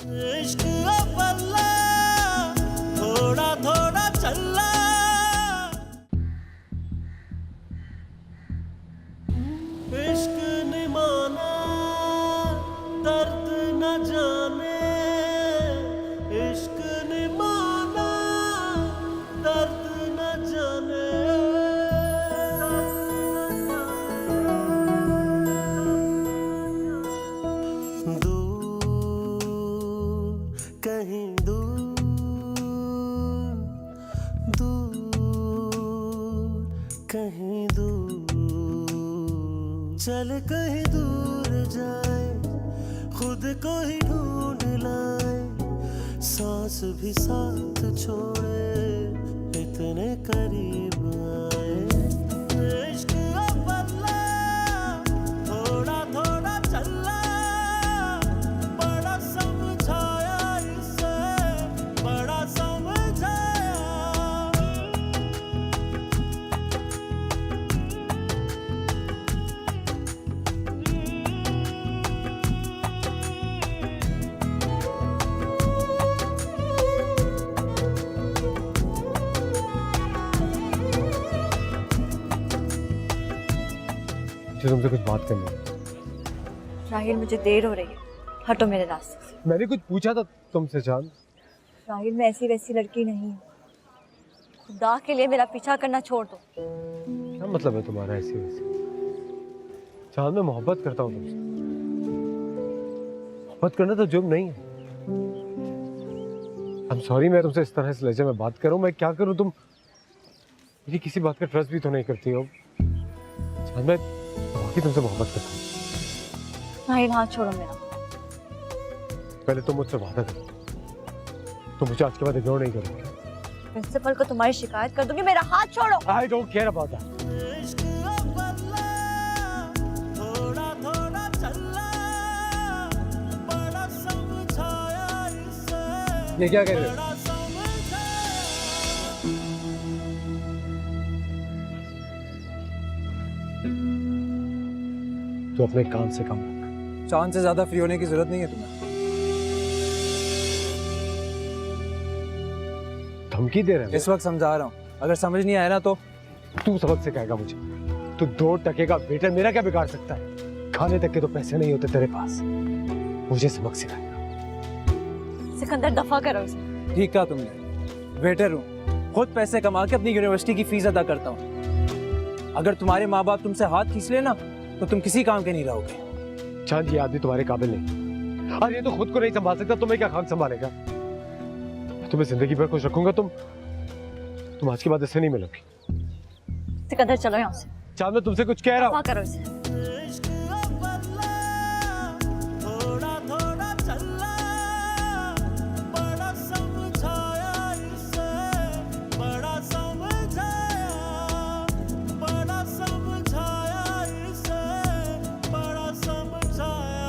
इश्क अव्वला थोड़ा थोड़ा चला, इश्क ने माना दर्द न जाने, इश्क ने माना दर्द न जाने। कहीं दूर दूर कहीं दूर चल, कहीं दूर जाए, खुद को ही ढूंढ लाए, सांस भी साथ छोड़े, इतने करीब आए। इश्क अव्वला थोड़ा थोड़ा चला, बड़ा समझाया इसे, बड़ा समझाया। मुझे तुमसे कुछ बात करनी है। राहिल, मुझे देर हो रही है, हटो मेरे रास्ते से। मैंने कुछ पूछा था तुमसे जान। राहिल, मैं ऐसी वैसी लड़की नहीं हूँ, खुदा के लिए मेरा पीछा करना छोड़ दो। क्या मतलब है तुम्हारा ऐसी वैसी? जान, मैं मोहब्बत करता हूँ तुमसे। मोहब्बत करना तो जुर्म नहीं है। I'm sorry, मैं तुमसे इस तरह से लहजे में बात करूँ, मैं क्या करूँ? तुम मेरी किसी बात का ट्रस्ट भी तो नहीं करती हो। जान, मैं वाकई तुमसे मोहब्बत करता हूँ। राहिल, हाथ छोड़ो मेरा। पहले तुम मुझसे वादा करो, तुम मुझे आज के बाद इग्नोर नहीं करोगे। प्रिंसिपल को तुम्हारी शिकायत कर दूंगी, मेरा हाथ छोड़ो। I don't care about that. इश्क अव्वला थोड़ा थोड़ा चला, बड़ा समझाया इसे, ये क्या कह रहे हो? बड़ा समझाया। तो अपने काम से काम रख। चांद से ज्यादा फ्री होने की जरूरत नहीं है तुम्हें। धमकी दे रहे हैं? इस वक्त समझा रहा हूँ, अगर समझ नहीं आया ना तो तू सबक सिखाएगा मुझे? तू 2 टके का वेटर मेरा क्या बिगाड़ सकता है? खाने तक के तो पैसे नहीं होते तेरे पास, मुझे सबक सिखाएगा। सिकंदर, दफा करो इसे। ठीक कहा तुमने, वेटर हूँ, खुद पैसे कमा के अपनी यूनिवर्सिटी की फीस अदा करता हूँ। अगर तुम्हारे माँ बाप तुमसे हाथ खींच ले ना तो तुम किसी काम के नहीं रहोगे। चांद, ये आदमी तुम्हारे काबिल नहीं। और ये तो खुद को नहीं संभाल सकता, तुम्हें क्या खाक संभालेगा? मैं तुम्हें जिंदगी भर खुश रखूंगा, तुम आज के बाद इससे नहीं मिलोगी। सिकंदर, चलो यहाँ से। चांद, मैं तुमसे कुछ कह रहा हूँ। दफा करो इसे। इश्क अव्वला थोड़ा थोड़ा चला, बड़ा समझाया इसे, बड़ा समझाया, बड़ा समझाया इसे, बड़ा समझाया।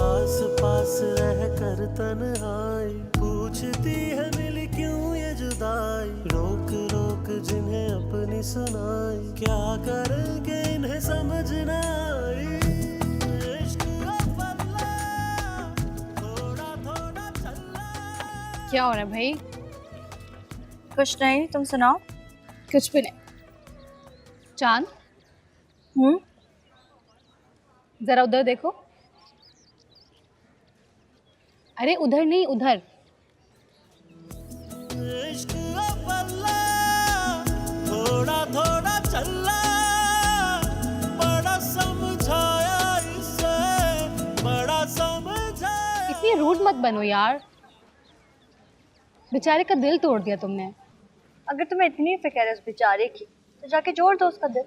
पास पास रह कर तन्हाई, पूछती है मिली क्यों ये जुदाई, रोक रोक जिन्हें अपनी सुनाई, क्या करेंगे इन्हें समझ न आई। इश्क अव्वला थोड़ा थोड़ा चला। क्या हो रहा है भाई? कुछ नहीं, तुम सुनाओ। कुछ भी नहीं। चांद, जरा उधर देखो। अरे उधर नहीं, उधर। इश्क अव्वला थोड़ा थोड़ा चला, बड़ा समझाया इसे, बड़ा समझाया। इतनी रूड मत बनो यार, बेचारे का दिल तोड़ दिया तुमने। अगर तुम्हें इतनी फिक्र है उस बेचारे की, तो जाके जोड़ दो उसका दिल।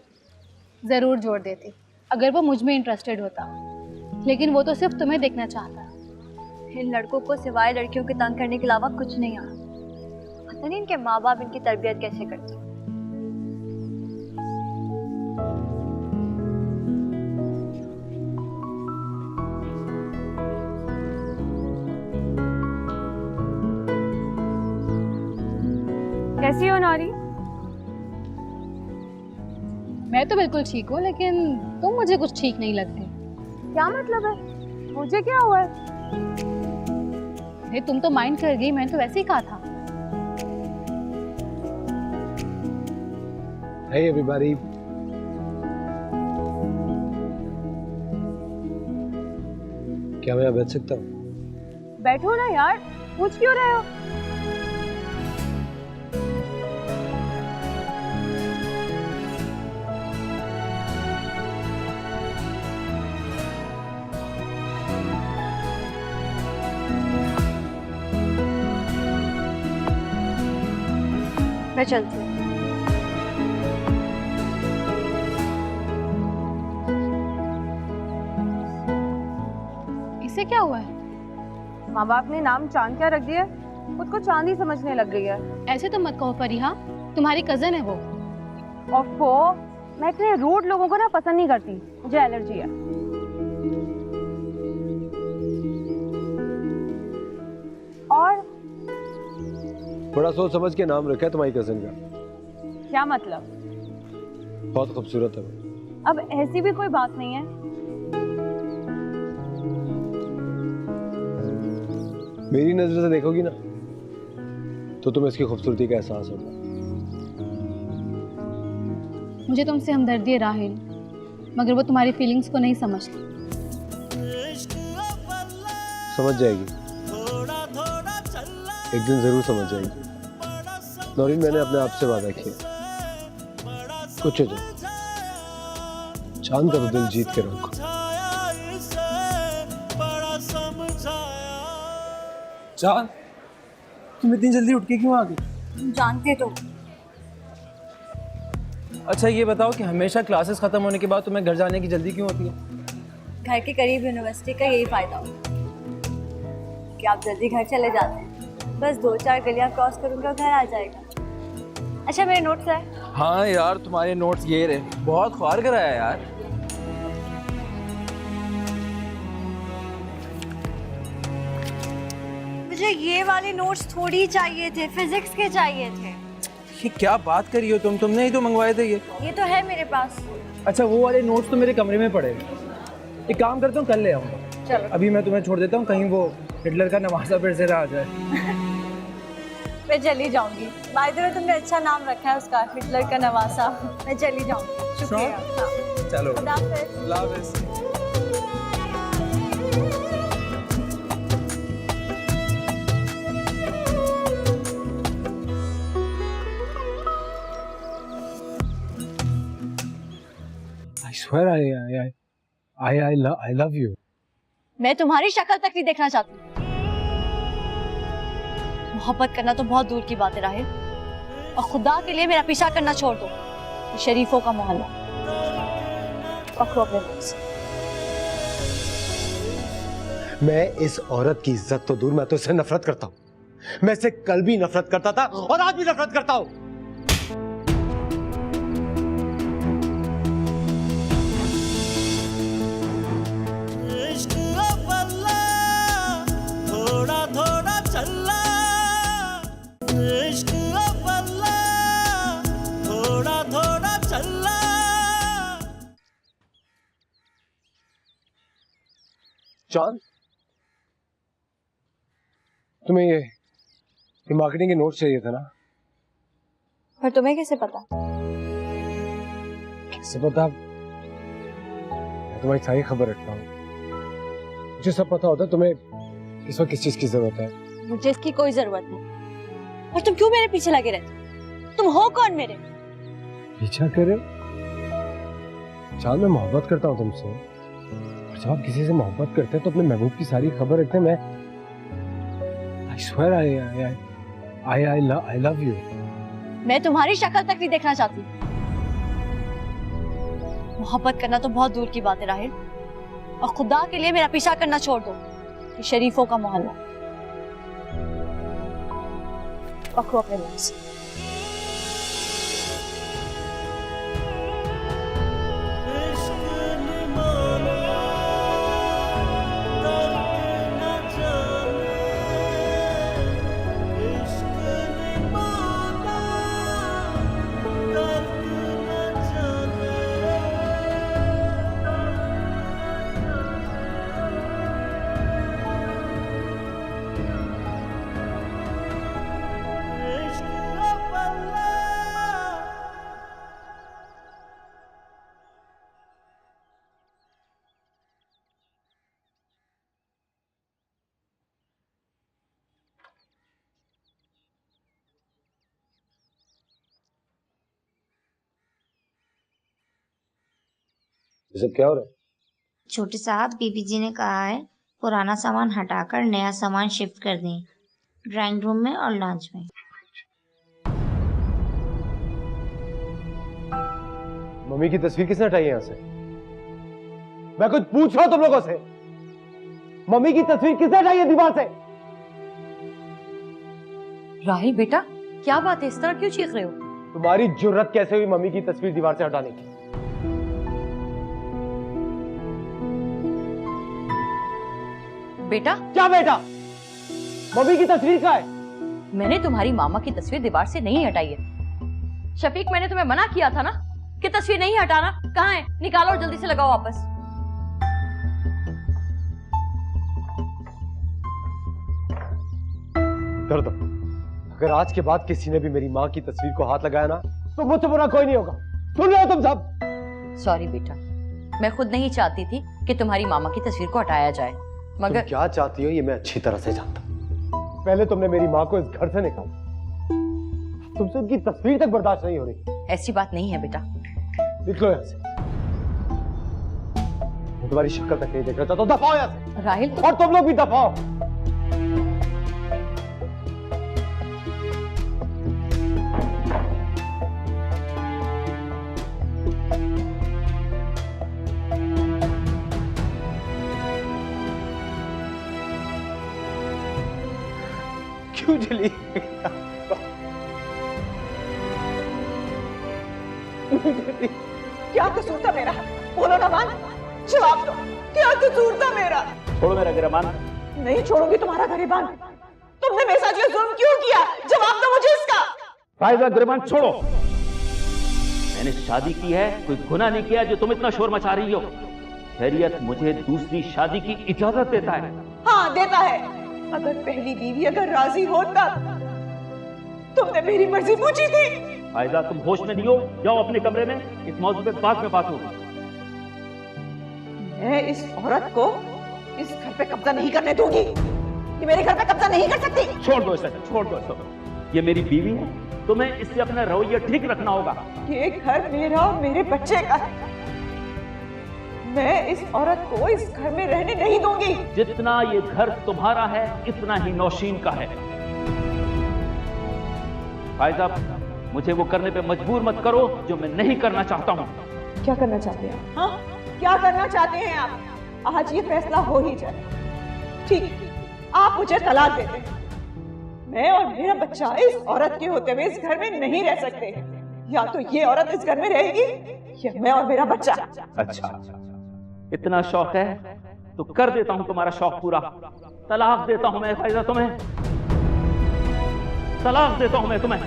ज़रूर जोड़ देती अगर वो मुझ में इंटरेस्टेड होता, लेकिन वो तो सिर्फ तुम्हें देखना चाहता है। इन लड़कों को सिवाय लड़कियों के तंग करने के अलावा कुछ नहीं आता। पता नहीं इनके माँ बाप इनकी तरबियत कैसे करते हैं। कैसी हो नारी? मैं तो बिल्कुल ठीक हूँ, लेकिन तुम मुझे कुछ ठीक नहीं लगते। क्या मतलब है? मुझे क्या हुआ है? अरे तुम तो माइंड कर गई, मैंने तो वैसे ही कहा था। Hey everybody. क्या मैं यहाँ बैठ सकता हूँ? बैठो ना यार, पूछ क्यों रहे हो? मैं चलती हूँ। इससे क्या हुआ है? माँ बाप ने नाम चांद क्या रख दिया? खुद को चांदी समझने लग गई है। ऐसे तो मत कहो फरीहा, तुम्हारी कजन है वो। ओफो, मैं इतने रूड लोगों को ना पसंद नहीं करती, मुझे एलर्जी है। और बड़ा सोच समझ के नाम रखा है तुम्हारी कजन का। क्या मतलब? बहुत खूबसूरत है वो। अब ऐसी भी कोई बात नहीं है। मेरी नजर से देखोगी ना तो तुम्हें इसकी खूबसूरती का एहसास होगा। मुझे तुमसे हमदर्दी है राहिल, मगर वो तुम्हारी फीलिंग्स को नहीं समझती। समझ जाएगी, एक दिन जरूर समझ जाएगी। नौरीन, मैंने अपने आप से वादा किया, कुछ हो जाए चांद का तो दिल जीत के रखो। चांद, तुम इतनी जल्दी उठ के क्यों आ गई? तुम जानते तो। अच्छा ये बताओ कि हमेशा क्लासेस खत्म होने के बाद तुम्हें घर जाने की जल्दी क्यों होती है? घर के करीब यूनिवर्सिटी का यही फायदा होता है कि आप जल्दी घर चले जाते हैं। बस 2-4 गलियां क्रॉस करूंगा, घर आ जाएगा। अच्छा मेरे नोट्स है। हाँ यार, तुम्हारे नोट्स ये रहे। बहुत ख्वार कराया यार। मुझे ये वाले नोट्स थोड़ी चाहिए थे, फिजिक्स के चाहिए थे। ये क्या बात करी हो तुमने ही तो मंगवाए थे ये। ये तो है मेरे पास। अच्छा वो वाले नोट्स तो मेरे कमरे में पड़े हैं। एक काम करता हूँ, कल ले आऊँगा। चलो अभी मैं तुम्हें छोड़ देता हूँ, कहीं वो हिटलर का नवासा फिर से ना आ जाए। मैं चली जाऊंगी। बाय द वे तुमने अच्छा नाम रखा है उसका, हिटलर का नवासा। मैं चली जाऊंगी, शुक्रिया। हाँ। चलो खुदा हाफिज़। अल्लाह हाफिज़। I swear I love you. मैं तुम्हारी शक्ल तक नहीं देखना चाहती। मोहब्बत करना तो बहुत दूर की बात है राहिल, और खुदा के लिए मेरा पीछा करना छोड़ दो। ये शरीफों का मोहल्ला। पकड़ो अपने मुंह से। मैं इस औरत की इज्जत तो दूर, मैं तो इससे नफरत करता हूँ। मैं इससे कल भी नफरत करता था और आज भी नफरत करता हूँ। थोड़ा थोड़ा चला इश्क अव्वला, थोड़ा थोड़ा चला। चांद, तुम्हें ये मार्केटिंग के नोट चाहिए था ना? पर तुम्हें कैसे पता? कैसे पता? मैं तुम्हारी सारी खबर रखता हूँ। मुझे सब पता होता है तुम्हें इस वक्त किस चीज की जरूरत है। मुझे इसकी कोई जरूरत नहीं। और तुम क्यों मेरे पीछे लगे रहते? तुम हो कौन मेरे? पीछा करे? चांद, मैं मोहब्बत करता हूँ तुमसे, और जब आप किसी से मोहब्बत करते हैं तो अपने महबूब की सारी खबर रखते हैं। मैं I swear I love you. मैं तुम्हारी शक्ल तक नहीं देखना चाहती। मोहब्बत करना तो बहुत दूर की बात है राहिल, और खुदा के लिए मेरा पीछा करना छोड़ दो। ये शरीफों का मोहल्ला। पकड़ो अपने रूम से। ये सब क्या हो रहा है? छोटे साहब, बीबी जी ने कहा है पुराना सामान हटाकर नया सामान शिफ्ट कर दें, ड्राइंग रूम में और लॉन्च में। मम्मी की तस्वीर किसने हटाई है यहाँ से? मैं कुछ पूछ रहा हूं तुम लोगों से। मम्मी की तस्वीर किसने हटाई है दीवार से? राहिल बेटा, क्या बात है, इस तरह क्यों चीख रहे हो? तुम्हारी जुर्रत कैसे हुई मम्मी की तस्वीर दीवार से हटाने की? बेटा, क्या बेटा? मम्मी की तस्वीर कहाँ है? मैंने तुम्हारी मामा की तस्वीर दीवार से नहीं हटाई है। शफीक, मैंने तुम्हें मना किया था ना कि तस्वीर नहीं हटाना। कहाँ है? निकालो और जल्दी से लगाओ वापस। कर दो। अगर आज के बाद किसी ने भी मेरी माँ की तस्वीर को हाथ लगाया ना, तो मुझसे बुरा कोई नहीं होगा। सुन रहे हो तुम सब? सॉरी बेटा, मैं खुद नहीं चाहती थी कि तुम्हारी मामा की तस्वीर को हटाया जाए, मगर तुम क्या चाहती हो ये मैं अच्छी तरह से जानता हूं। पहले तुमने मेरी माँ को इस घर से निकाला, तुमसे उनकी तस्वीर तक बर्दाश्त नहीं हो रही। ऐसी बात नहीं है बेटा। निकलो यहाँ से। मैं तुम्हारी शक्ल तक नहीं देखना चाहता। दफाओ यहाँ से। राहिल और तुम लोग भी दफाओ। क्यों जली? क्या कसूर था मेरा? बोलो ना मान, जवाब दो, क्या कसूर था मेरा? छोड़ो मेरा गिरमान। नहीं छोड़ूंगी तुम्हारा गिरबान। तुमने मेरे साथ ये जुल्म क्यों किया? जवाब दो मुझे इसका। फायजा गिरमान छोड़ो। मैंने शादी की है, कोई गुनाह नहीं किया जो तुम इतना शोर मचा रही हो। शरीयत मुझे दूसरी शादी की इजाजत देता है। हाँ देता है। अगर पहली बीवी अगर राजी होता, तुमने मेरी मर्जी पूछी थी। फायजा तुम होश में नहीं हो, जाओ अपने कमरे में, इस मौजूद पे बाद में बात होगी। मैं इस औरत को इस घर पे कब्जा नहीं करने दूंगी। ये मेरे घर पे कब्जा नहीं कर सकती। छोड़ दो इसे, छोड़ दो इसे। ये मेरी बीवी है, तुम्हें इससे अपना रवैया ठीक रखना होगा। ये घर मेरा और मेरे बच्चे का है। मैं इस औरत को इस घर में रहने नहीं दूंगी। जितना ये घर तुम्हारा है, इतना ही नौशीन का है। फायजा, मुझे वो करने पे मजबूर मत करो जो मैं नहीं करना चाहता हूँ। क्या करना चाहते हैं? हाँ, क्या करना चाहते हैं आप? आज ये फैसला हो ही जाए। ठीक, आप मुझे तलाक दे दें। मैं और मेरा बच्चा इस औरत के होते हुए इस घर में नहीं रह सकते। या तो ये औरत इस घर में रहेगी या मैं और मेरा बच्चा। अच्छा, इतना शौक है तो कर देता हूं तुम्हारा शौक पूरा। तलाक देता हूं मैं फायजा तुम्हें, तलाक देता हूं मैं तुम्हें,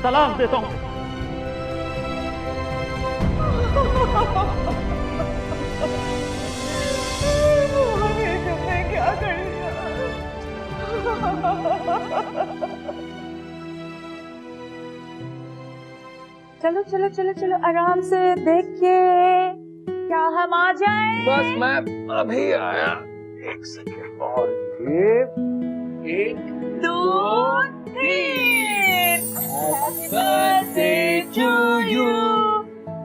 तलाक देता हूं। तुमने क्या कर दिया? चलो चलो चलो चलो, आराम से देखिए, क्या हम आ जाएं? बस मैं अभी आया। एक सेकंड और ये 1 2 3। Happy birthday to you.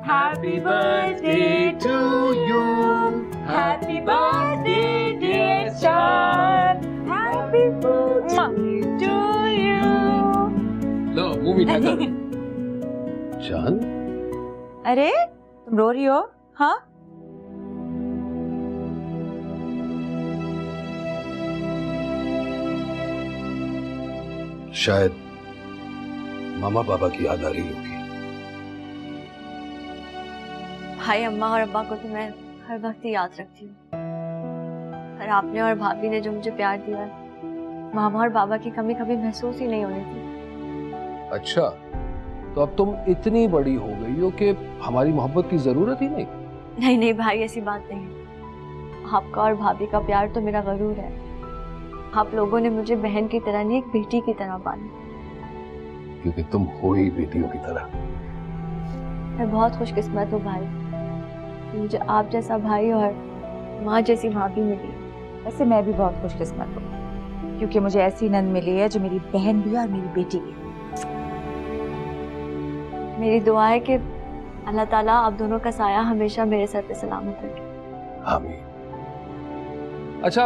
Happy birthday to you. Happy birthday dear Chan. Happy birthday to you. लो मुंह मीठा कर। जान, अरे तुम रो रही हो? हाँ, शायद मामा पापा की याद आ रही होगी। भाई, अम्मा और अब्बा को तो मैं हर वक्त ही याद रखती हूँ, पर आपने और भाभी ने जो मुझे प्यार दिया है, मामा और बाबा की कमी कभी महसूस ही नहीं होनी थी। अच्छा, तो अब तुम इतनी बड़ी हो गई हो कि हमारी मोहब्बत की जरूरत ही नहीं। नहीं नहीं भाई, ऐसी बात नहीं है। आपका और भाभी का प्यार तो मेरा गरूर है। आप लोगों ने मुझे बहन की तरह नहीं, एक बेटी की तरह पाला, क्योंकि तुम हो ही बेटियों की तरह। मैं बहुत खुशकिस्मत हूँ भाई, मुझे आप जैसा भाई और माँ जैसी भाभी मिली। वैसे मैं भी बहुत खुशकिस्मत हूँ, क्योंकि मुझे ऐसी नंद मिली है जो मेरी बहन भी और मेरी बेटी भी। मेरी दुआ है कि अल्लाह ताला आप दोनों का साया हमेशा मेरे सर पे सलामत रखे। आमीन। अच्छा,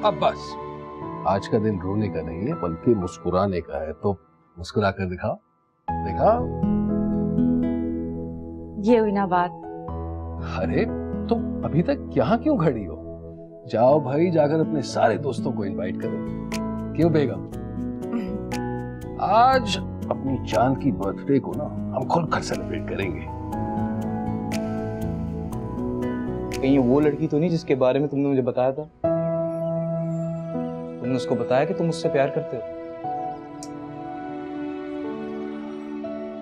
अब बस, आज का दिन रोने का नहीं है बल्कि मुस्कुराने का है, तो मुस्कुरा कर दिखाओ। दिखाओ। ये हुई ना बात। अरे, तुम अभी तक यहाँ क्यों खड़ी हो? जाओ भाई, जाकर अपने सारे दोस्तों को इनवाइट करो। क्यों बेगम? आज अपनी चांद की बर्थडे को ना हम खुलकर सेलिब्रेट करेंगे। कहीं ये वो लड़की तो नहीं जिसके बारे में तुमने मुझे बताया था? तुमने उसको बताया कि तुम मुझसे प्यार करते हो?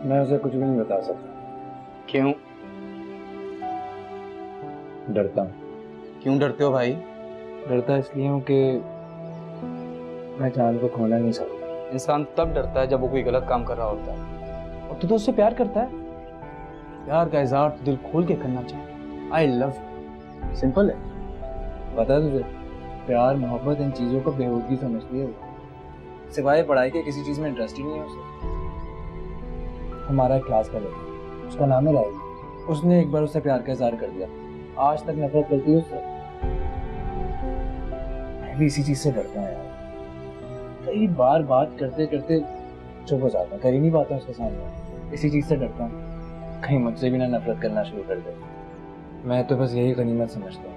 मैं उसे कुछ भी नहीं बता सकता। क्यों? डरता हूँ। क्यों डरते हो भाई? डरता इसलिए हूँ कि मैं चांद को खोना नहीं सकता। इंसान तब डरता है जब वो कोई गलत काम कर रहा होता है। और तू तो उससे प्यार करता है। प्यार का इजहार तो दिल खोल के करना चाहिए। आई लव, सिंपल है। पता तुझे, प्यार मोहब्बत इन चीजों को बेहूदगी समझती है। सिवाय पढ़ाई के किसी चीज में इंटरेस्ट ही नहीं है उसे। हमारा एक क्लास का लड़का, उसका नाम है राहुल। उसने एक बार उससे प्यार का इजहार कर दिया, आज तक नफरत करती है उससे। मैं भी इसी चीज से डरता हूँ यार। कई बार बात करते करते चुप हो जाता, कर ही नहीं पाता उसके सामने। इसी चीज से डरता हूँ, कहीं मुझसे भी ना नफरत करना शुरू कर दे। मैं तो बस यही गनीमत समझता हूँ।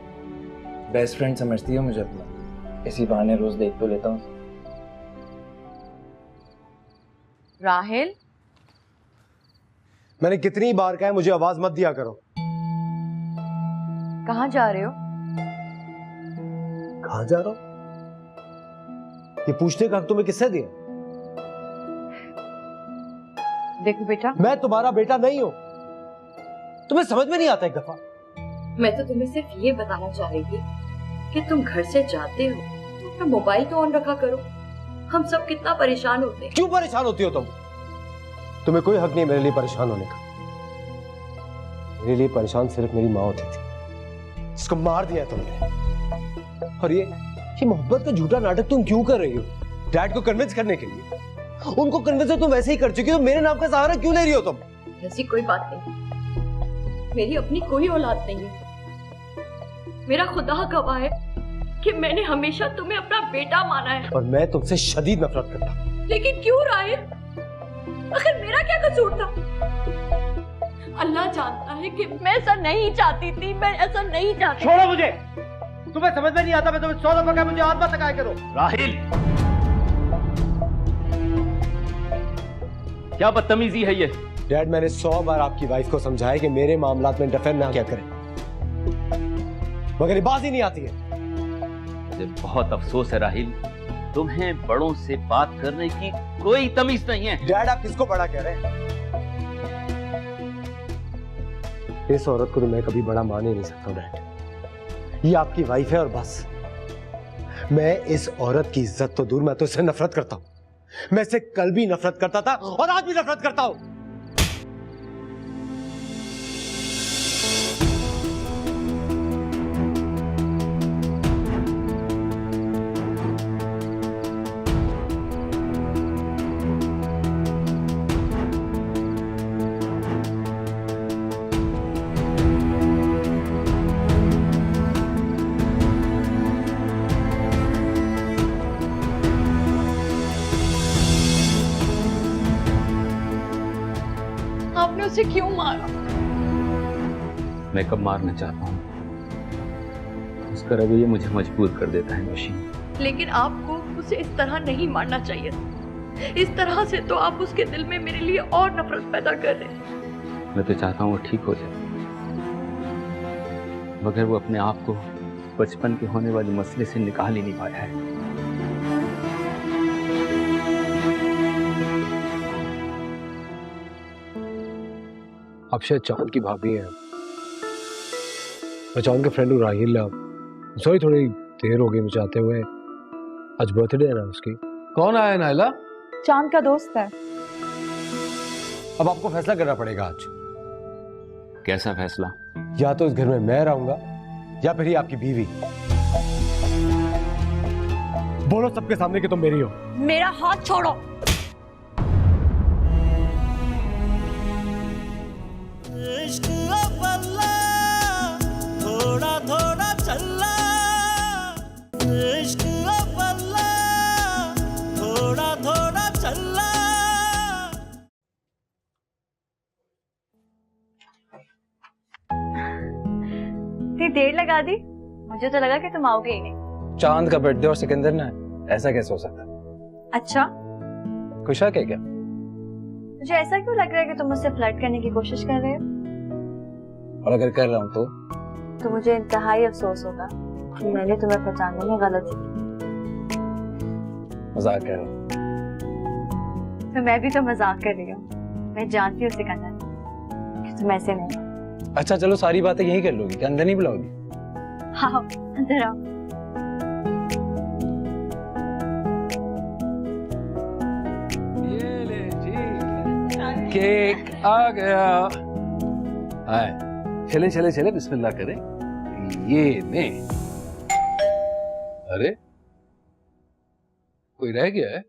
बेस्ट फ्रेंड समझती है मुझे अपना, इसी बहाने रोज देख तो लेता हूँ। राहिल, मैंने कितनी बार कहा है मुझे आवाज मत दिया करो। कहाँ जा रहे हो? कहाँ जा रहा हूं? ये पूछने का हक तुम्हें किसने दिया? देखो बेटा, मैं तुम्हारा बेटा नहीं हूं। तुम्हें समझ में नहीं आता एक दफा? मैं तो तुम्हें सिर्फ ये बताना चाह रही थी कि तुम घर से जाते हो तो अपना मोबाइल तो ऑन रखा करो। हम सब कितना परेशान होते हैं। क्यों परेशान होती हो तुम? तुम्हें कोई हक नहीं मेरे लिए परेशान होने का। मेरे लिए परेशान सिर्फ मेरी माँ होती थी, जिसको मार दिया तुमने। और ये मोहब्बत का झूठा नाटक तुम क्यों कर रही हो? डैड को कन्विंस करने के लिए। उनको कन्विंस तुम वैसे ही कर चुकी हो, मेरे नाम का सहारा क्यों ले रही हो तुम? ऐसी कोई बात नहीं, मेरी अपनी कोई औलाद नहीं है। मेरा खुदा गवाह है कि मैंने हमेशा तुम्हें अपना बेटा माना है। और मैं तुमसे शदीद नफरत करता हूं। लेकिन क्यों राहिल? आखिर मेरा क्या कसूर था? अल्लाह जानता है कि मैं ऐसा नहीं चाहती थी, मैं ऐसा नहीं चाहती। छोड़ो मुझे, तुम्हें समझ में नहीं आता। मैं तुम्हें 100 दफा कहा मुझे हाथ मत लगाया करो। राहिल, क्या बदतमीजी है ये? डैड, मैंने 100 बार आपकी वाइफ को समझाया कि मेरे मामलात में इंटरफेयर ना क्या करें, मगर ये बात ही नहीं आती है। मुझे बहुत अफसोस है राहिल, तुम्हें बड़ों से बात करने की कोई तमीज नहीं है। डैड, आप किसको बड़ा कह रहे हैं? इस औरत को तो मैं कभी बड़ा मान ही नहीं सकता डैड। ये आपकी वाइफ है और बस। मैं इस औरत की इज्जत तो दूर, मैं तो इससे नफरत करता हूं। मैं इससे कल भी नफरत करता था और आज भी नफरत करता हूं। आपने उसे क्यों मारा? मैं कब मारना चाहता हूँ, उसका रवैया मुझे मजबूर कर देता है नौशीन। लेकिन आपको उसे इस तरह नहीं मारना चाहिए। इस तरह से तो आप उसके दिल में मेरे लिए और नफरत पैदा कर रहे हैं। मैं तो चाहता हूँ वो ठीक हो जाए, मगर वो अपने आप को बचपन के होने वाले मसले से निकाल ही नहीं पाया है। आप शायद चांद की भाभी हैं। मैं चांद के फ्रेंड हूँ राहिल। सॉरी थोड़ी देर हो गई मुझे आते हुए। आज बर्थडे है ना उसकी। कौन आया नाइला? चांद का दोस्त है। अब आपको फैसला करना पड़ेगा आज। कैसा फैसला? या तो इस घर में मैं रहूंगा या फिर ही आपकी बीवी। बोलो सबके सामने कि तुम मेरी हो। मेरा हाथ छोड़ो। इश्क अव्वला थोड़ा थोड़ा चला, इश्क अव्वला थोड़ा थोड़ा चला। इतनी देर लगा दी, मुझे तो लगा कि तुम आओगे ही नहीं। चांद का बर्थडे और सिकंदर ना है, ऐसा कैसे हो सकता है? अच्छा, कोई शक है क्या? मुझे ऐसा क्यों लग रहा है कि तुम मुझसे फ्लर्ट करने की कोशिश कर रहे हो? और अगर कर रहा हूँ तो मुझे इंतहाई अफसोस होगा कि मैंने तुम्हें पहचानने में गलती की। मजाक कर रहा हूँ। तो मैं भी तो मजाक कर रही हूँ। मैं जानती हूँ सिकंदर कि तुम ऐसे नहीं हो। अच्छा चलो, सारी बातें यही कर लोगी, क्या अंदर नहीं बुलाओगी? हाँ, अंदर आओ। ये ले जी, केक आ गया। आए, चले चले चले, बिस्मिल्लाह करें। ये ने, अरे कोई रह गया है?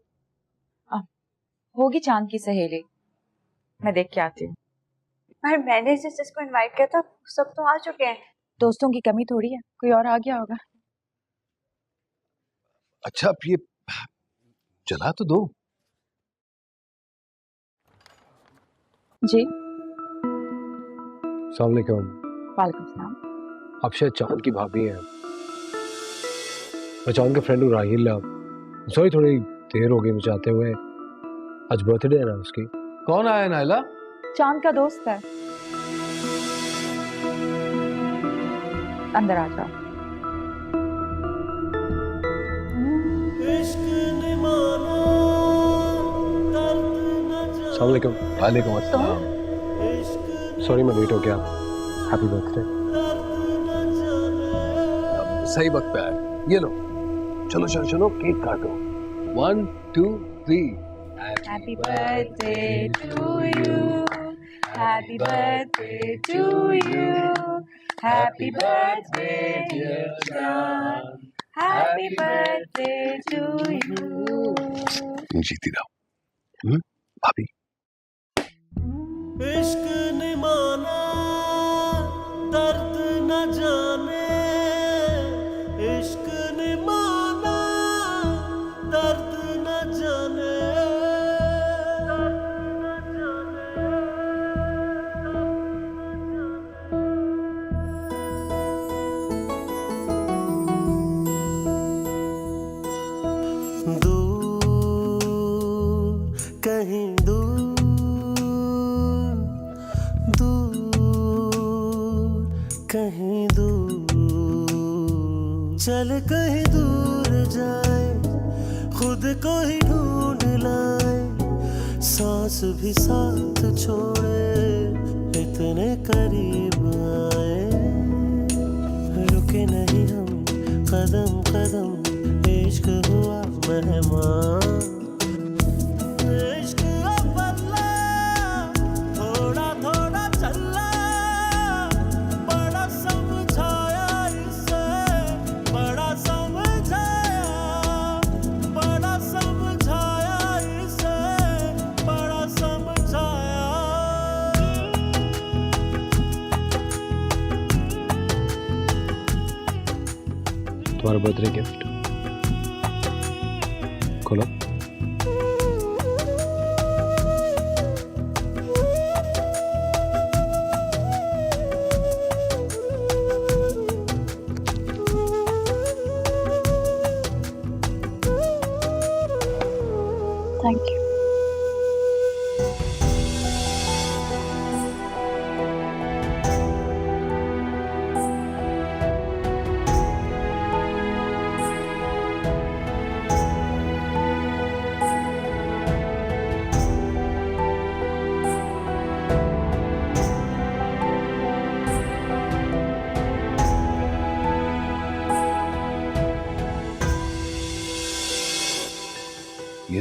होगी चांद की सहेली, मैं देख के आती हूँ। पर मैंने जिसको इनवाइट किया था सब तो आ चुके हैं। दोस्तों की कमी थोड़ी है, कोई और आ गया होगा। अच्छा अब ये जला तो दो। जी अस्सलाम वालेकुम। वालेकुम सलाम। आप शायद चांद की भाभी हैं। मैं चांद के फ्रेंड हूँ राहिल। सॉरी थोड़ी देर हो गई मुझे आते हुए। आज बर्थडे है ना उसकी। कौन आया नाइला? चांद का दोस्त है। अंदर आ जाओ। इश्क ने माना दर्द न जाने, अस्सलाम वालेकुम। वालेकुम अस्सलाम। सॉरी मैं लेट हो गया। Happy birthday. सही वक्त पे आए। ये लो, चलो चलो चलो, केक काटो। 1 2 3। Happy birthday to you. Happy birthday to you. Happy birthday dear John. Happy birthday to you. जीती रहो। भाभी। इश्क ने माना दर्द न जाने, इश्क ने माना दर्द न जाने। दूर कहीं दूर, कहीं दूर चल, कहीं दूर जाए, खुद को ही ढूंढ लाए, सांस भी साथ छोड़े, इतने करीब आए, रुके नहीं हम कदम कदम, इश्क हुआ मेहमान। इश्क अव्वला थोड़ा थोड़ा चला, बड़ा समझाया इसे, बड़ा समझाया, बड़ा समझाया इसे, बड़ा समझाया। तुम्हारा बर्थडे गिफ्ट खोलो। Thank you.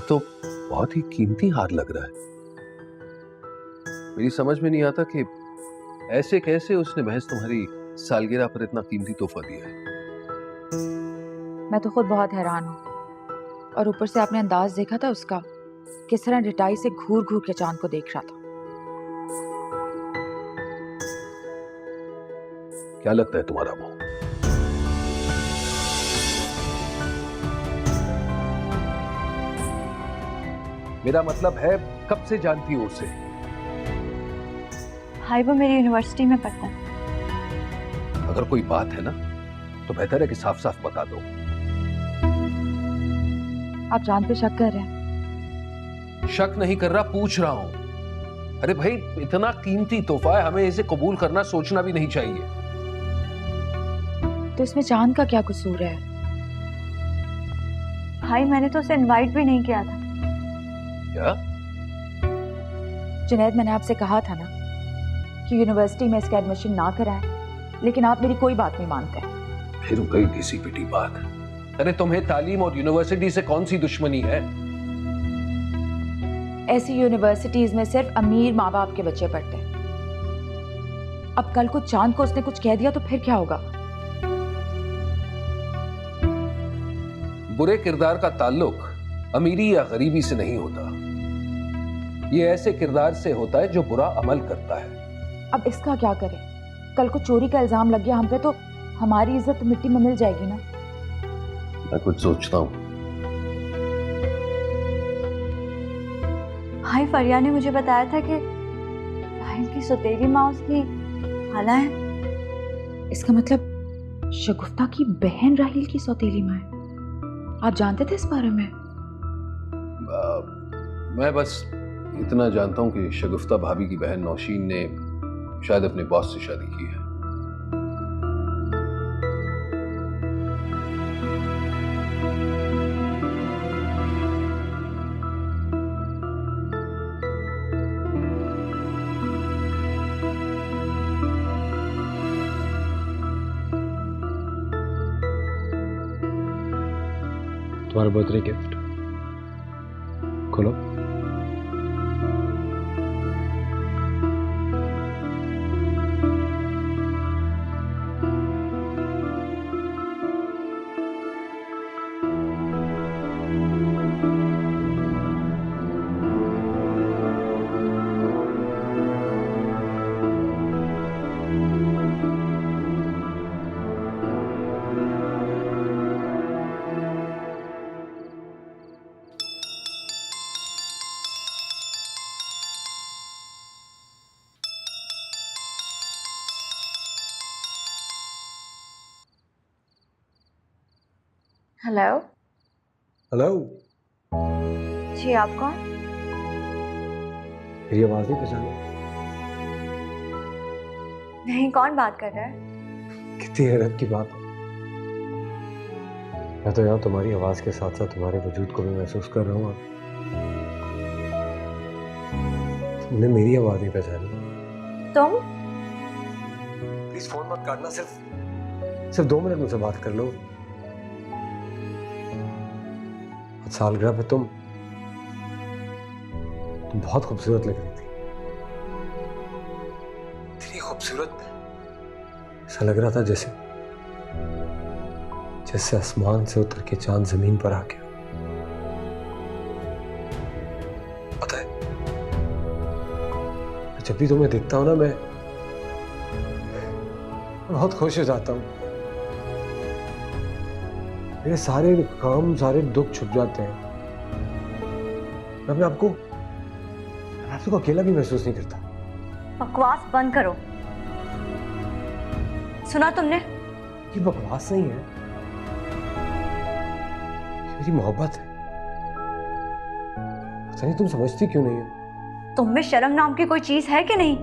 ये तो बहुत ही कीमती हार लग रहा है। मेरी समझ में नहीं आता कि ऐसे कैसे उसने महज तुम्हारी सालगिरह पर इतना कीमती तोहफा दिया है। मैं तो खुद बहुत हैरान हूँ, और ऊपर से आपने अंदाज देखा था उसका, किस तरह रिटाई से घूर घूर के चांद को देख रहा था। क्या लगता है तुम्हारा मुंह? मेरा मतलब है कब से जानती हो उसे? भाई वो मेरी यूनिवर्सिटी में पढ़ता है। अगर कोई बात है ना तो बेहतर है कि साफ साफ बता दो। आप चांद पे शक कर रहे हैं? शक नहीं कर रहा, पूछ रहा हूं। अरे भाई, इतना कीमती तोहफा है, हमें इसे कबूल करना सोचना भी नहीं चाहिए। तो इसमें चांद का क्या कसूर है? भाई मैंने तो उसे इनवाइट भी नहीं किया था। क्या? जुनैद, मैंने आपसे कहा था ना कि यूनिवर्सिटी में इसका एडमिशन ना कराएं, लेकिन आप मेरी कोई बात नहीं मानते। फिर वही घिसी पिटी बात। अरे तुम्हें तालीम और यूनिवर्सिटी से कौन सी दुश्मनी है? ऐसी यूनिवर्सिटीज में सिर्फ अमीर माँ बाप के बच्चे पढ़ते हैं। अब कल को चांद को उसने कुछ कह दिया तो फिर क्या होगा? बुरे किरदार का ताल्लुक अमीरी या गरीबी से नहीं होता। ये ऐसे किरदार से होता है जो बुरा अमल करता है। अब इसका क्या करें? कल को चोरी का इल्जाम लग गया हम पे तो हमारी इज्जत मिट्टी में मिल जाएगी ना। मैं कुछ सोचता हूँ। भाई फरिया ने मुझे बताया था कि भाई की सौतेली माँ उसकी खाला है। इसका मतलब शगुफ्ता की बहन राहील की सौतेली माँ है। आप जानते थे इस बारे में? मैं बस इतना जानता हूँ कि शगुफ्ता भाभी की बहन नौशीन ने शायद अपने बॉस से शादी की है। तुम्हारा बर्थडे गिफ्ट खोलो। हेलो। हेलो। जी आप कौन? मेरी आवाज नहीं पहचानी? नहीं, कौन बात कर रहा है? कितनी हैरत की बात है। मैं तो यहाँ तुम्हारी आवाज के साथ साथ तुम्हारे वजूद को भी महसूस कर रहा हूँ। तुमने मेरी आवाज नहीं पहचानी? तुम? प्लीज फोन मत काटना, सिर्फ 2 मिनट मुझसे बात कर लो। सालगिरह पे तुम बहुत खूबसूरत लग रही थी। इतनी खूबसूरत, ऐसा लग रहा था जैसे आसमान से उतर के चांद जमीन पर आ गया। पता है, जब भी तुम्हें देखता हूं ना, मैं बहुत खुश हो जाता हूं। मेरे सारे काम, सारे दुख छुप जाते हैं। मैं अपने आपको अकेला भी महसूस नहीं करता। बकवास बंद करो। सुना तुमने? ये बकवास नहीं है, ये मेरी मोहब्बत है। पता नहीं तुम समझती क्यों नहीं है। तुम में शर्म नाम की कोई चीज है कि नहीं?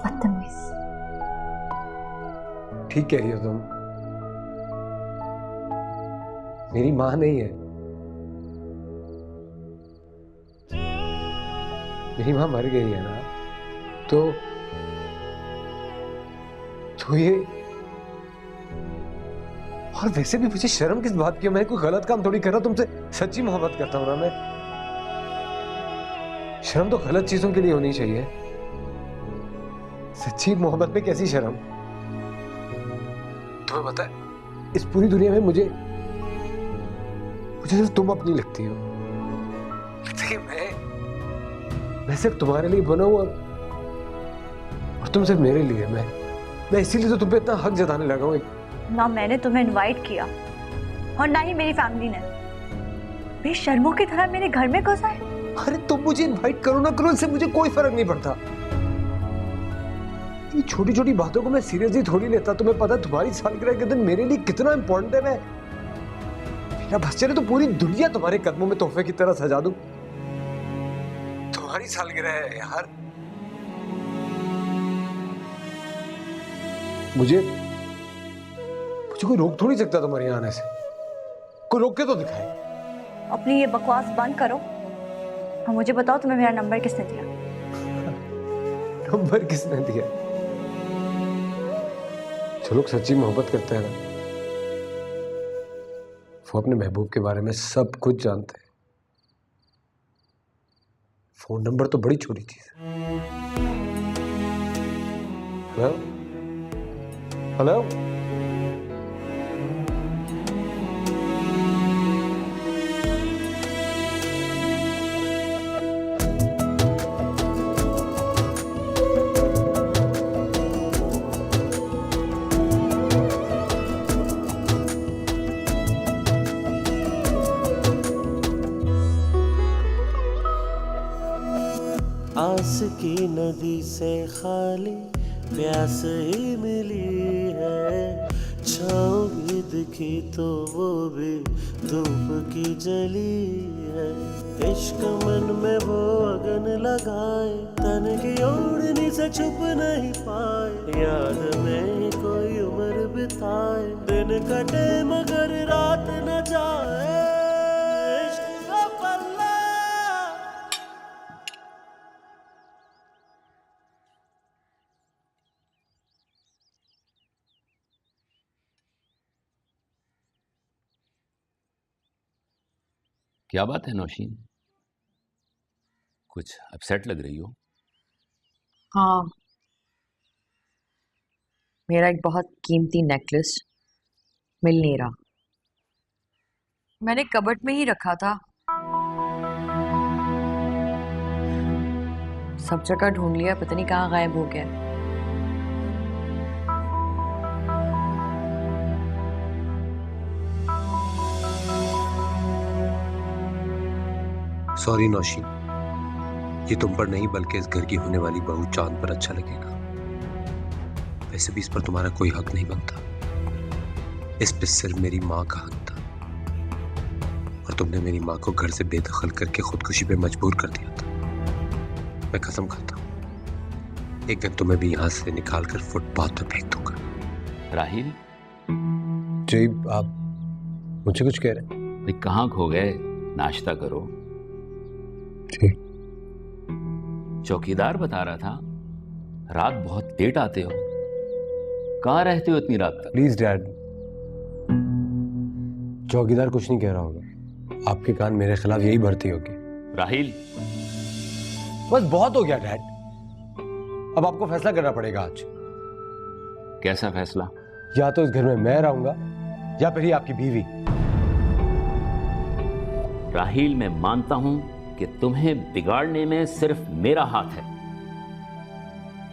बदतमीज। ठीक कह रही हो तुम। मेरी मां नहीं है, मेरी मां मर गई है ना, तो ये और वैसे भी मुझे शर्म किस बात की है? मैं कोई गलत काम थोड़ी कर रहा, तुमसे सच्ची मोहब्बत करता हूं ना मैं। शर्म तो गलत चीजों के लिए होनी चाहिए, सच्ची मोहब्बत में कैसी शर्म? तुम्हें पता है इस पूरी दुनिया में मुझे सिर्फ तुम अपनी लगती हो। लगता है कि मैं सिर्फ तुम्हारे लिए बना हूं और तुम सिर्फ मेरे लिए। मैं इसीलिए तो तुम पे इतना हक जताने लगा हूं। ना मैंने तुम्हें इनवाइट किया और ना ही मेरी फैमिली ने। बेशर्मों की तरह मेरे घर में घुसा है। अरे तुम मुझे इनवाइट करो ना करो, इससे मुझे कोई फर्क नहीं पड़ता। ये छोटी छोटी बातों को मैं सीरियसली थोड़ी लेता। तुम्हें पता तुम्हारी सालगिरह के दिन मेरे लिए कितना इंपॉर्टेंट है। मेरा बस चले तो पूरी दुनिया तुम्हारे कदमों में तोहफे की तरह सजा दूं। तुम्हारी सालगिरह है यार। मुझे कोई रोक थोड़ी सकता तुम्हारे यहाँ आने से। कोई रोक के तो दिखाए। अपनी ये बकवास बंद करो और मुझे बताओ तुम्हें मेरा नंबर किसने दिया? नंबर किसने दिया? जो लोग सच्ची मोहब्बत करते हैं ना, वो अपने महबूब के बारे में सब कुछ जानते हैं। फोन नंबर तो बड़ी छोटी चीज है। हेलो हेलो, आस की नदी से खाली प्यास ही मिली है। छाँव भी दिखी तो वो भी धूप की जली है। इश्क मन में वो अगन लगाए, तन की ओढ़नी से छुप नहीं पाए। याद में कोई उम्र बिताए, दिन कटे मगर रात न जाए। इश्क का पल्ला क्या बात है नौशीन, कुछ अपसेट लग रही हो? हाँ, मेरा एक बहुत कीमती नेकलेस मिल नहीं रहा। मैंने कबर्ड में ही रखा था, सब जगह ढूंढ लिया, पता नहीं कहाँ गायब हो गया। सॉरी नौशीन, ये तुम पर नहीं बल्कि इस घर की होने वाली बहू चांद पर अच्छा लगेगा। वैसे भी इस पर तुम्हारा कोई हक नहीं बनता। इस पर सिर्फ मेरी माँ का हक था और तुमने मेरी माँ को घर से बेदखल करके खुदकुशी पे मजबूर कर दिया था। मैं कसम खाता हूँ एक दिन तुम्हें भी यहाँ से निकाल कर फुटपाथ पर फेंक दूंगा। राहिल जी, आप मुझे कुछ कह रहे हैं? भाई कहाँ खो गए? नाश्ता करो। ठीक। चौकीदार बता रहा था रात बहुत लेट आते हो, कहाँ रहते हो इतनी रात तक? प्लीज डैड, चौकीदार कुछ नहीं कह रहा होगा। आपके कान मेरे खिलाफ यही भर्ती होगी। राहिल बस बहुत हो गया डैड, अब आपको फैसला करना पड़ेगा आज। कैसा फैसला? या तो इस घर में मैं रहूंगा या फिर ही आपकी बीवी। राहिल मैं मानता हूं कि तुम्हें बिगाड़ने में सिर्फ मेरा हाथ है।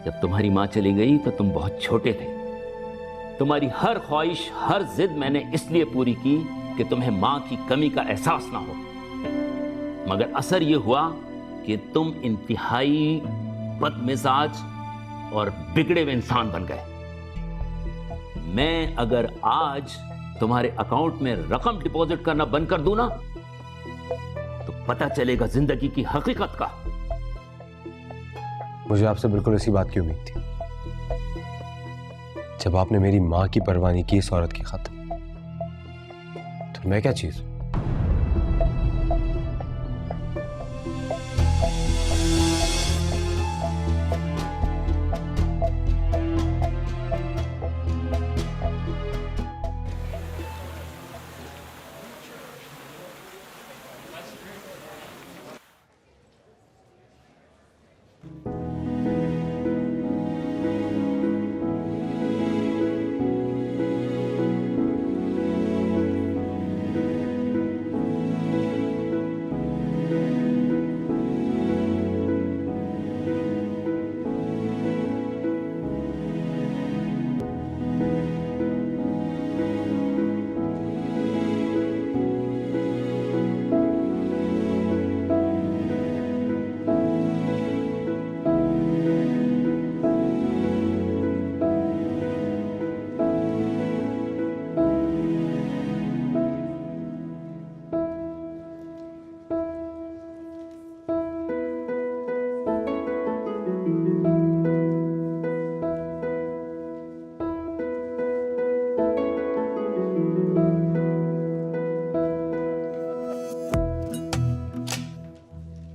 जब तुम्हारी मां चली गई तो तुम बहुत छोटे थे। तुम्हारी हर ख्वाहिश, हर जिद मैंने इसलिए पूरी की कि तुम्हें मां की कमी का एहसास ना हो, मगर असर यह हुआ कि तुम इंतहाई बदमिजाज और बिगड़े हुए इंसान बन गए। मैं अगर आज तुम्हारे अकाउंट में रकम डिपॉजिट करना बंद कर दूं ना, तो पता चलेगा जिंदगी की हकीकत का। मुझे आपसे बिल्कुल इसी बात की उम्मीद थी। जब आपने मेरी मां की परवाह नहीं की इस औरत की खातिर, तो मैं क्या चीज हूं?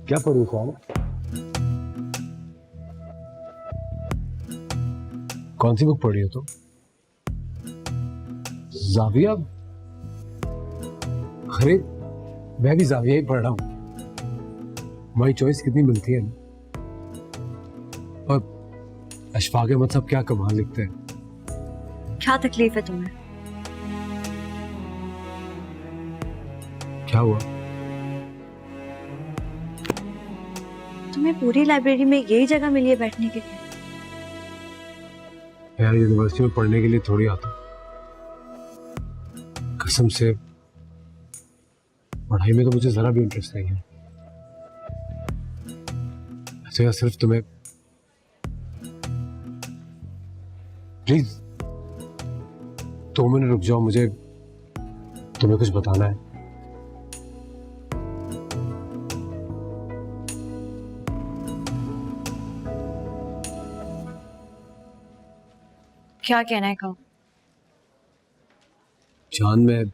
क्या पढ़ी ख्वाब? कौन सी बुक पढ़ी हो तुम? जाविया? अरे मैं भी जाविया ही पढ़ रहा हूँ। हमारी चॉइस कितनी मिलती है ना। और अशफाक अहमद साहब क्या कमाल लिखते हैं। क्या तकलीफ है तुम्हें? क्या हुआ? तुम्हें पूरी लाइब्रेरी में यही जगह मिली है बैठने के लिए? यार यूनिवर्सिटी में पढ़ने के लिए थोड़ी आता, कसम से पढ़ाई में तो मुझे जरा भी इंटरेस्ट नहीं है। ऐसे सिर्फ तुम्हें प्लीज 2 मिनट रुक जाओ, मुझे तुम्हें कुछ बताना है। क्या कहना है कहो? जान मैं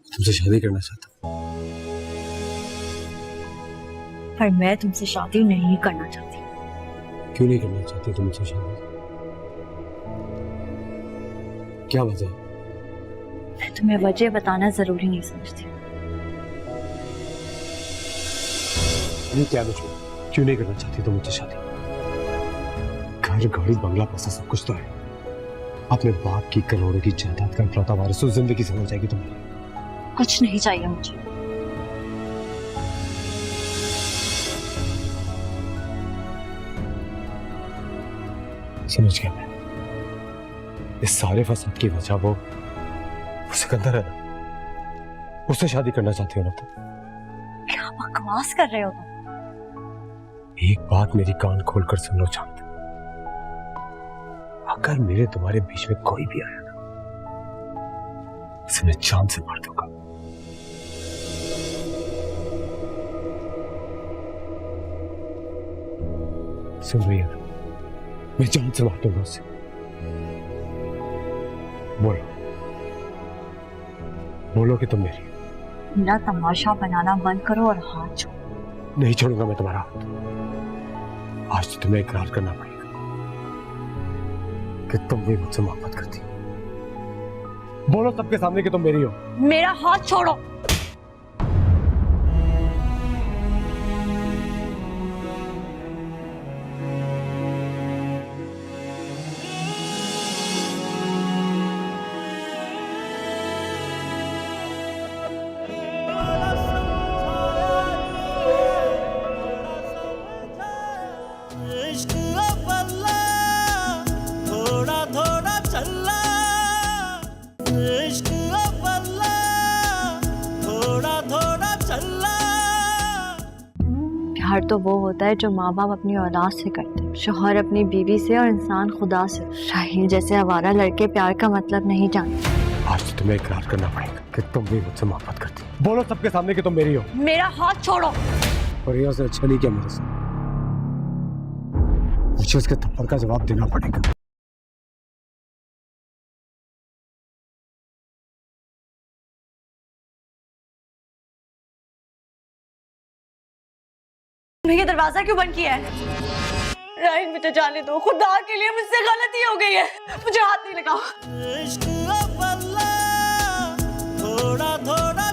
तुमसे शादी करना चाहता हूँ। पर मैं तुमसे शादी नहीं करना चाहती। क्यों नहीं करना चाहती तुम मुझसे शादी? क्या वजह? मैं तुम्हें वजह बताना जरूरी नहीं समझती। ये क्या बच्चों, क्यों नहीं करना चाहती तुम मुझसे शादी? घर गाड़ी बंगला पैसा सब कुछ तो है। अपने बाप की करोड़ों की जायदाद का इकलौता वारिस, तो जिंदगी समझ जाएगी तुम्हें। कुछ नहीं चाहिए मुझे। समझ गया मैं। इस सारे फसाद की वजह वो सिकंदर है ना, उससे शादी करना चाहती हो ना तुम? क्या बकवास कर रहे हो तुम? एक बात मेरी कान खोलकर सुन लो चांद, अगर मेरे तुम्हारे बीच में कोई भी आया ना, इसे मैं जान से मार दूंगा। सुन रही है ना? मैं जान से मार दूंगा उसे। बोलो बोलो कि तुम मेरी। मेरा तमाशा बनाना बंद करो और हाथ छोड़ो। नहीं छोड़ूंगा मैं तुम्हारा हाथ। आज तो तुम्हें इकरार करना पड़ेगा कि तुम भी मुझसे मोहब्बत करती हो। बोलो सबके सामने कि तुम मेरी हो। मेरा हाथ छोड़ो। इश्क अव्वला थोड़ा थोड़ा चला, इश्क अव्वला थोड़ा थोड़ा चला। प्यार तो वो होता है जो माँ बाप अपनी औलाद से करते हैं, शौहर अपनी बीवी से और इंसान खुदा से। शाहीन जैसे आवारा लड़के प्यार का मतलब नहीं जानते। आज तो तुम्हें इकरार करना पड़ेगा कि तुम भी मुझसे मोहब्बत करती हो। बोलो सबके सामने कि तुम मेरी हो। मेरा हाथ छोड़ो। और यहाँ से अच्छा नहीं किया मेरे से, मुझे उसके थप्पड़ का जवाब देना पड़ेगा। ये दरवाजा क्यों बंद किया है? राहिन मुझे जाने दो, खुदा के लिए मुझसे गलती हो गई है, मुझे हाथ नहीं लगाओ। इश्क अव्वला थोड़ा थोड़ा